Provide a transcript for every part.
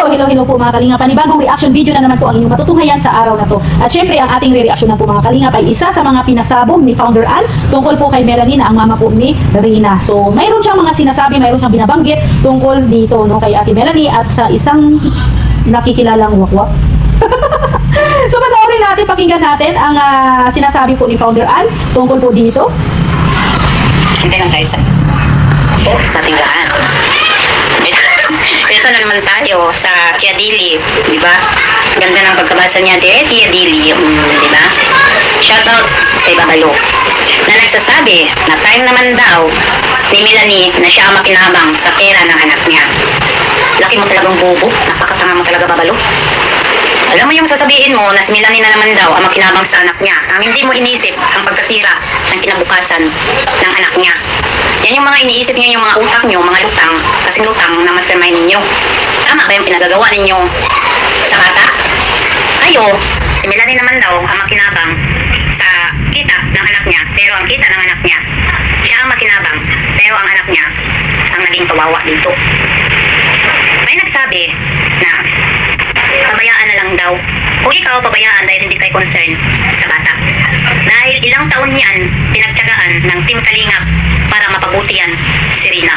Hello po mga Kalingap. Panibagong reaction video na naman po ang inyong matutunghayan sa araw na to. At syempre, ang ating re-reaction na po mga Kalingap ay isa sa mga pinasabog ni Founder Ann tungkol po kay Melanie na ang mama po ni Rina. So, mayroon siyang mga sinasabi, mayroon siyang binabanggit tungkol dito no, kay Ate Melanie at sa isang nakikilalang wakwak. So, panoorin natin, pakinggan natin ang sinasabi po ni Founder Ann tungkol po dito. Hindi lang tayo sa tindahan. Ito na naman tayo sa Tia Dili, di ba? Ganda ng pagkabasa niya, Tia Dili, di ba? Shoutout kay Babalo na nagsasabi na time naman daw ni Melanie na siya ang makinabang sa pera ng anak niya. Laki mo talagang bobo, napakatanga mo talaga, Babalo. Alam mo yung sasabihin mo na si Melanie na naman daw ang makinabang sa anak niya. Ang hindi mo inisip ang pagkasira ng kinabukasan ng anak niya. Yan yung mga iniisip niyo, yung mga utak niyo, mga lutang, kasing lutang na mastermind ninyo. Tama ba yung pinagagawa ninyo sa bata? Kayo, si Melanie naman daw ang makinabang sa kita ng anak niya, pero ang kita ng anak niya, siya ang makinabang, pero ang anak niya ang naging kawawa dito. May nagsabi na pabayaan na lang daw. Kung ikaw pabayaan dahil hindi tayo concern sa bata. Dahil ilang taon yan pinagtyagaan ng Team Kalingap para mapabuti yan si Rina.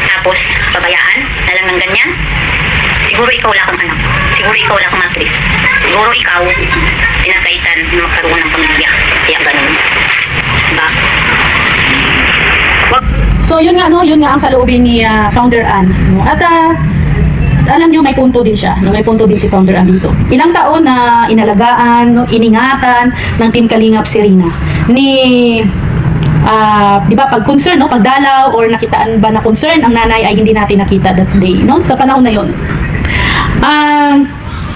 Tapos pabayaan na lang ng ganyan. Siguro ikaw wala kang anak. Siguro ikaw wala kang matris. Siguro ikaw pinagkaitan na magkaroon ng pamilya. Kaya ganun. Diba? So, yun nga, no? Yun nga ang saloobin ni Founder Ann. No? At, alam nyo, may punto din siya. No? May punto din si Founder Ann dito. Ilang taon na inalagaan, no? Iningatan ng Team Kalingap si Rina. Di ba, pag concern, no? Pagdalaw or nakitaan ba na concern, ang nanay ay hindi natin nakita that day. No? Sa panahon na yun.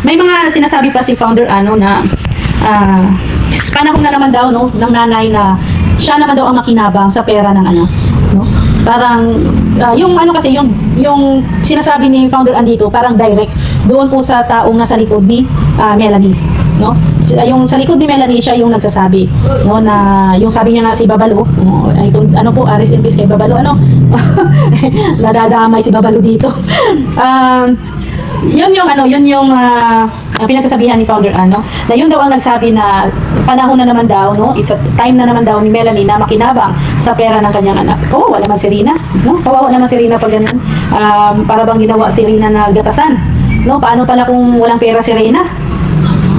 May mga sinasabi pa si Founder Ann, no, na panahon na naman daw, no, ng nanay na siya naman daw ang makinabang sa pera ng anak. No? Parang yung ano kasi yung sinasabi ni Founder Ann dito parang direct doon po sa taong nasa likod ni Melanie, no? Yung sa likod ni Melanie siya yung nagsasabi, no, na yung sabi niya nga si Babalo, no, ano po, Aris in peace kay Babalo, ano? Nadadamay si Babalo dito. Yun yung pinagsasabihan ni Founder Ann, no? Na yun daw ang nagsabi na panahon na naman daw, no? It's a time na naman daw ni Melanie na makinabang sa pera ng kanyang anak. Kawawa naman si Rina, no? Kawawa naman si Rina pag ganun. Para bang ginawa si Rina na gatasan, no? Paano pala kung walang pera si Rina?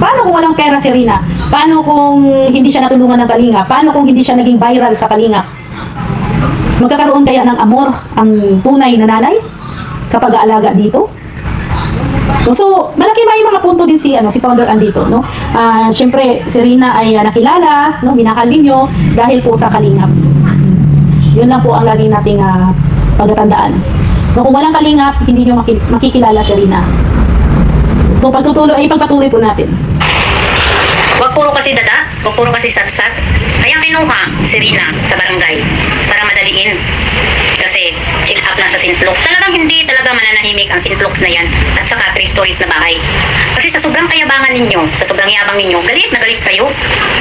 Paano kung walang pera si Rina? Paano kung hindi siya natulungan ng Kalingap? Paano kung hindi siya naging viral sa Kalingap? Magkakaroon kaya ng amor ang tunay na nanay sa pag-aalaga dito? So, malaki may mga punto din si Founder Ann dito, no? Syempre, si Rina ay nakilala, no, minahal ninyo dahil po sa Kalingap. Yun lang po ang lagi nating pagtatandaan. No, kung walang Kalingap, hindi niyo makikilala si Rina. So, pagpatuloy po natin. Huwag puro kasi dada, huwag puro kasi satsat. Kaya kinuha si Rina sa barangay para madaliin. Kasi check up lang sa Sintlux. Talagang hindi talaga mananahimik ang Sintlux na yan. At saka 3 stories na bahay. Kasi sa sobrang kayabangan ninyo, sa sobrang yabang ninyo, galit na galit kayo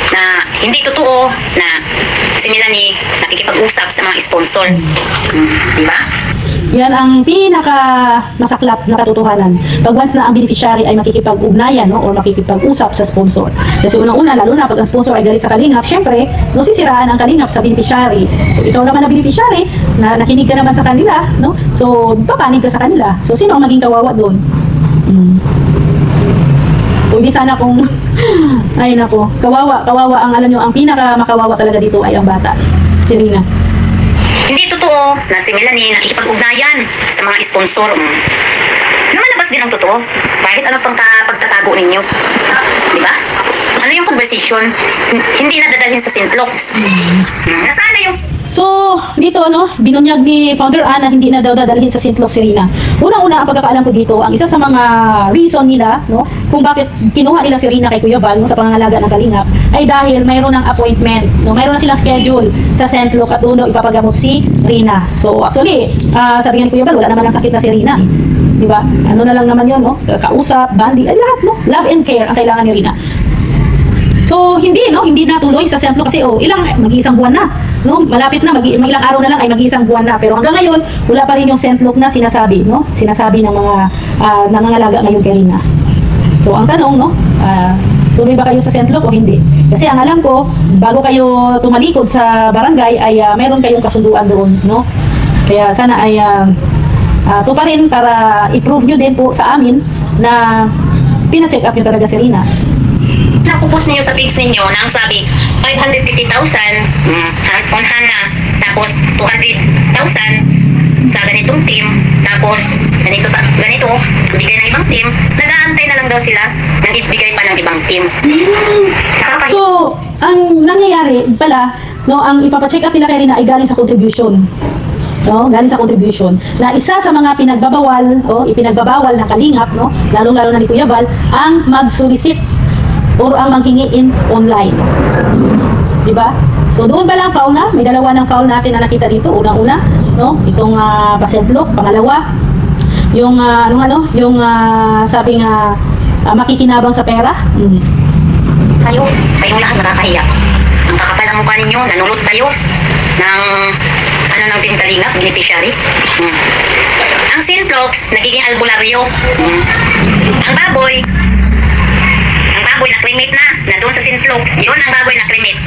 na hindi totoo na si Melanie nakikipag-usap sa mga sponsor. Diba? Yan ang pinaka masaklap na katotohanan. Pag once na ang beneficiary ay makikipag-ugnayan, no, o makikipag-usap sa sponsor. Kasi unang-una, lalo na pag ang sponsor ay galit sa Kalingap, syempre, no, sisiraan ang Kalingap sa beneficiary. So, ikaw naman na beneficiary, na nakinig ka naman sa kanila, no? So, papanig ka sa kanila. So, sino ang maging kawawa doon? O hindi sana kung ay nako, kawawa ang alam nyo, ang pinaka makawawa talaga dito ay ang bata, si Rina. Hindi totoo na si Melanie nakikipag-ugnayan sa mga sponsor. Lumalabas din ang totoo. Kahit ano pang pagtatago ninyo. Diba? Ano yung conversation? Hindi nadadalhin sa Sintlux. Nasaan na yung... So, dito, binunyag ni Founder Ann na hindi na daw dadalhin sa Sintlux si Rina. Unang-una, ang pagkakaalam ko dito, ang isa sa mga reason nila, no, kung bakit kinuha nila si Rina kay Kuya Val, sa pangangalaga ng Kalingap, ay dahil mayroon ng appointment, no, mayroon na silang schedule sa Sintlux at uno ipapagamot si Rina. So, actually, sabi nga ni Kuya Val, wala naman ang sakit na si Rina. Diba? Ano na lang naman yun, no? Kausap, bandi, ay lahat, no? Love and care ang kailangan ni Rina. So, hindi natuloy sa Sintlux kasi, mag-iisang buwan na. So, no? Malapit na, ilang araw na lang ay mag-iisang buwan na. Pero hanggang ngayon, wala pa rin yung Sentlok na sinasabi, no? Sinasabi ng mga nangangalaga ngayon kay Rina. So, ang tanong, no? Tuloy ba kayo sa Sentlok o hindi? Kasi ang alam ko, bago kayo tumalikod sa barangay, ay meron kayong kasunduan doon, no? Kaya sana ay ito pa rin para i-prove nyo din po sa amin na pina-check up nyo talaga si Rina. Nakupos ninyo sa page ninyo na ang sabi 550,000 on Hana, tapos 200,000 sa ganitong team, tapos ganito bigay ng ibang team, nag-aantay na lang daw sila ng ibigay pa ng ibang team. So, ang nangyayari pala, no, ang ipapacheck up nila kay Rina ay galing sa contribution. No, galing sa contribution. Na isa sa mga pinagbabawal, ipinagbabawal ng kalingap, no, lalong-lalo na ni Kuya Val, ang mag-solicit or ang maghingi in online. Diba? So, doon pa lang foul na. May dalawa ng foul natin na nakita dito. Unang-una, no, itong pa-Sentlok. Pangalawa, yung sabing makikinabang sa pera. Kayong lahat nakakahiya. Ang kakapal ng mukha ninyo, nanulot kayo ng ng team kalingap, beneficiary. Ang Sinflox, nagiging albularyo. Ang baboy na cremate na doon sa Sinflox. Yun ang baboy na cremate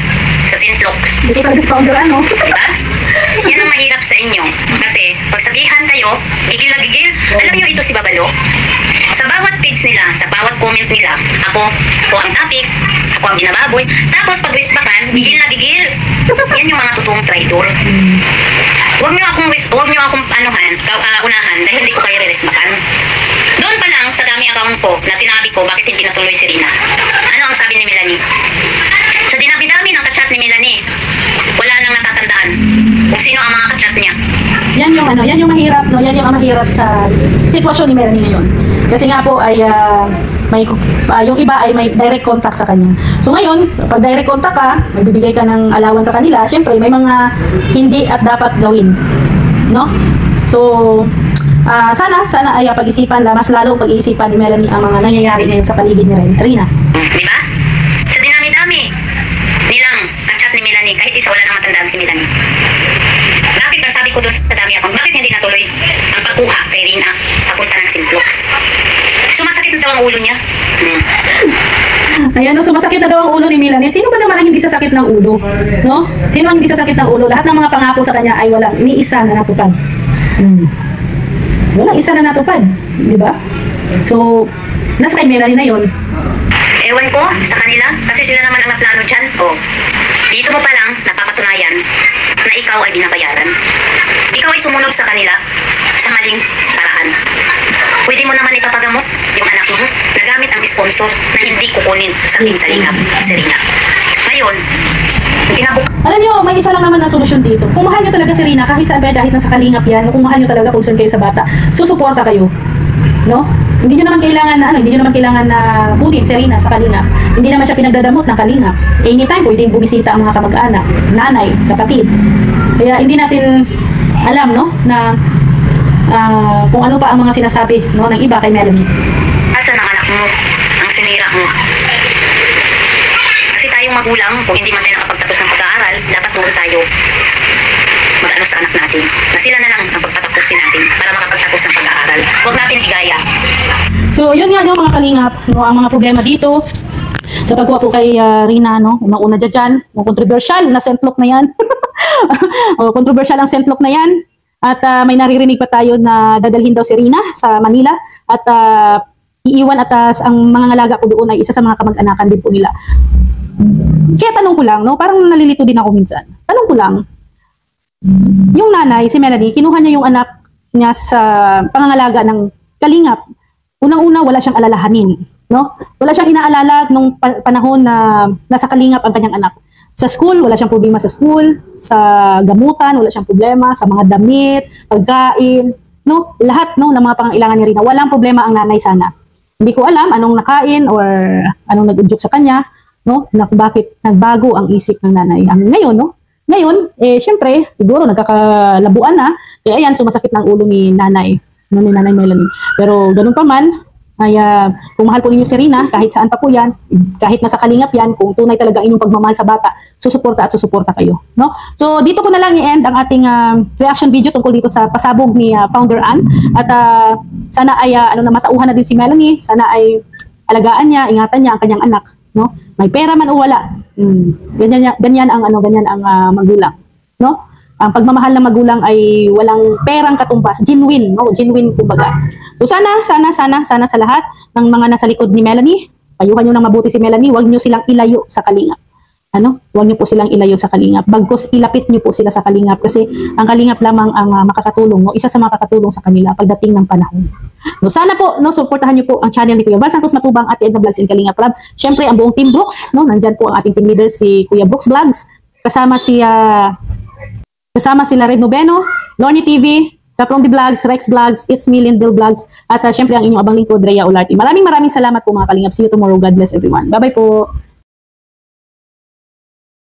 sa Sinflox. Hindi ka discounder, ano? Diba? Yan ang mahirap sa inyo. Kasi, pag sabihan kayo, gigil na gigil. Alam nyo ito si Babalo? Sa bawat page nila, sa bawat comment nila, ako ang topic, ako ang binababoy. Tapos, pag respakan, gigil na gigil. Yan yung mga totoong traitor. Huwag nyo akong unahan dahil hindi ko kayo re-respakan. Doon pa lang sa dami account ko na sinabi ko bakit hindi natuloy si Rina. Ano ang sabi ni Melanie? Sa dinabi-dami ng kachat ni Melanie, wala nang natatandaan kung sino ang mga kachat niya. Yan yung mahirap, no? Yan yung mahirap sa sitwasyon ni Melanie ngayon. Kasi nga po ay yung iba ay may direct contact sa kanya. So ngayon, pag direct contact ka, magbibigay ka ng allowance sa kanila, syempre may mga hindi at dapat gawin. No? So, sana ay pag-isipan, mas lalo pag-iisipan ni Melanie ang mga nangyayari ngayon sa paligid ni Rina. Di ba? Sa dinami-dami nilang kachat ni Melanie, kahit isa wala nang matandaan si Melanie. Bakit ang sabi ko doon sa dami account, bakit hindi natuloy ang pagkuha kay Rina papunta ng Sinflox? Sumasakit na daw ang ulo niya. Ayan, sumasakit na daw ang ulo ni Melanie. Sino ba naman ang hindi sasakit ng ulo? No? Sino ang hindi sasakit ng ulo? Lahat ng mga pangako sa kanya ay walang iniisa na natupad. Walang isa na natupad. Di ba? So, nasa kay Melanie na yon. Ewan ko sa kanila, kasi sila naman ang naplano dyan. Dito mo pa lang napapatunayan na ikaw ay binabayaran. Ikaw ay sumunod sa kanila sa maling paraan. Pwede mo naman ipapagamot yung anak mo na gamit ang sponsor na hindi kukunin sa team kalingap, si Rina. Ngayon, alam nyo, may isa lang naman ang solusyon dito. Kung mahal nyo talaga si Rina, kahit saan ba, dahil nasa kalingap yan, kung mahal nyo talaga, concern kayo sa bata, susuporta kayo. No? Hindi nyo naman kailangan na kunin si Rina sa kalingap. Hindi naman siya pinagdadamot ng kalingap. Anytime pwedeng bumisita ang mga kamag-anak, nanay, kapatid. Kaya hindi natin alam, no, na kung ano pa ang mga sinasabi, no, ng iba kay Melanie. Asa ng anak mo, ang sinira mo. Kasi tayong magulang, kung hindi man tayo nakapagtapos ng pag-aaral, dapat doon tayo mag-ano sa anak natin. Na sila na lang ang pagpatapusin natin para makapagtapos ng pag-aaral. Huwag natin igaya. So, yun nga yung mga kalingap, no, ang mga problema dito sa pagkuha po kay Rina, no, unang-una dyan, controversial na Sentlok na yan. Controversial ang Sentlok na yan. At may naririnig pa tayo na dadalhin daw si Rina sa Manila at iiwan at ang mga ngalaga ko doon ay isa sa mga kamag-anakan din po nila. Kaya tanong ko lang, no, parang nalilito din ako minsan. Tanong ko lang, yung nanay, si Melanie, kinuha niya yung anak niya sa pangangalaga ng kalingap. Unang-una, wala siyang alalahanin. No? Wala siyang inaalala nung panahon na nasa kalingap ang kanyang anak. Sa school, wala siyang problema sa school. Sa gamutan, wala siyang problema. Sa mga damit, pagkain, no? Lahat, no, ng mga pangangailangan niya rin. Walang problema ang nanay sana. Hindi ko alam anong nakain or anong nag-udyok sa kanya, no? Na bakit nagbago ang isip ng nanay. Ngayon, no? Ngayon, syempre, siguro nagkakalabuan na. Kaya ayan, sumasakit ng ulo ni nanay. No, ni Nanay Melanie. Pero ganun pa man, ay kung mahal po ninyo si Rina, kahit saan pa po yan, kahit nasa kalingap yan, kung tunay talaga inyong pagmamahal sa bata, susuporta at susuporta kayo. No? So dito ko na lang i-end ang ating reaction video tungkol dito sa pasabog ni Founder Ann. At sana ay matauhan na din si Melanie, sana ay alagaan niya, ingatan niya ang kanyang anak. No? May pera man o wala, ganyan ang magulang. No? Ang pagmamahal ng magulang ay walang perang katumbas, genuine, no? Genuine kumbaga. So sana sa lahat ng mga nasa likod ni Melanie, payuhan niyo nang mabuti si Melanie, huwag niyo silang ilayo sa kalingap. Huwag niyo po silang ilayo sa kalingap. Bagkus ilapit niyo po sila sa kalingap kasi ang kalingap lamang ang makakatulong, no? Isa sa makakatulong sa kanila pagdating ng panahon. No, sana po suportahan niyo po ang channel ni Kuya Val Santos Matubang at Edna Vlogs in Kalingap Rab. Syempre ang buong Team Brooks, no? Nandyan po ang ating team leader si Kuya Brooks Vlogs, kasama sila Red Noveno, Lorny TV, Kaprong the Vlogs, Rex Vlogs, It's Me, Lindell Vlogs, at syempre ang inyong abang lingkod, Rhea Olarte. Maraming salamat po mga kalingap. See you tomorrow. God bless everyone. Bye-bye po.